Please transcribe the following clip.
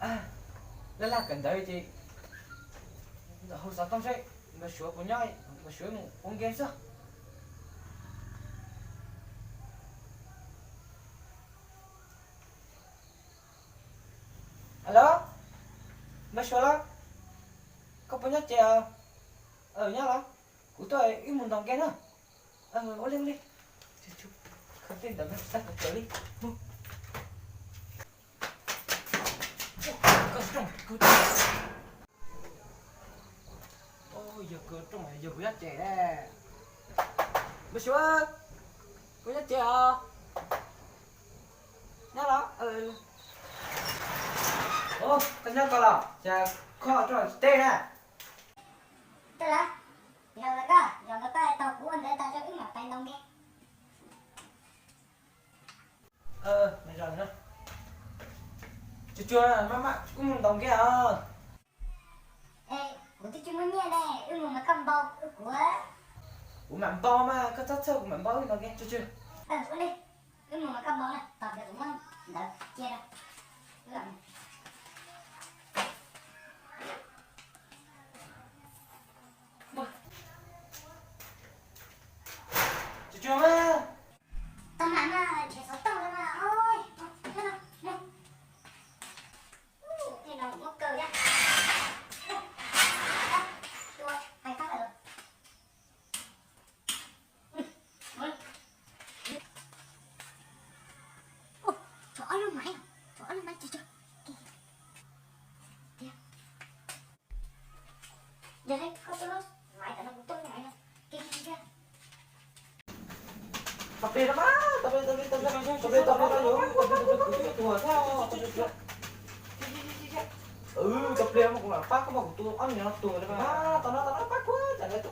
À, là gần đây thì hồi sáng tao sẽ mà sửa của nhau mà sửa một con game sao? Alo, mà sửa là có punya cewek nhá là của tôi yêu muốn đồng game nữa. Ô lên đi, chụp không tin tao sẽ cởi đi. Cơ trong. Ôi giờ cơ trong này giờ bữa trẻ đây. Mà sửa có nhá cewek nhá là 그냥 가라. 자, 좀 stay nè. Tức là giờ là tao của để tao cho cái mặt tay nông nghe. Mày rồi nữa. Chưa má cũng đồng cái à. Ê, của tôi chưa muốn nghe đây, mà cầm bầu của. Ủa mà bao mà, có thật sự của mình bao đồng cái chưa. Uống đi. Mà cầm bầu này, tập được cũng đỡ chia đâu. Làm. Chưa mà. Tao mà chỉ số tao thôi mà. Ôi, thế nào? Đây. Thế nào cũng cờ nhá. Rồi, hay phát rồi. Chỗ luôn mày chưa. Giờ đây có tôi luôn, mày tao nó cũng tôi mày nè. Kia. Tập đi đó má, tập đi tao vô, tụi theo. Tập đi mà cũng là phát có một tụi ăn nhỏ tụi đó mà. Tao nói phát quá, chẳng lẽ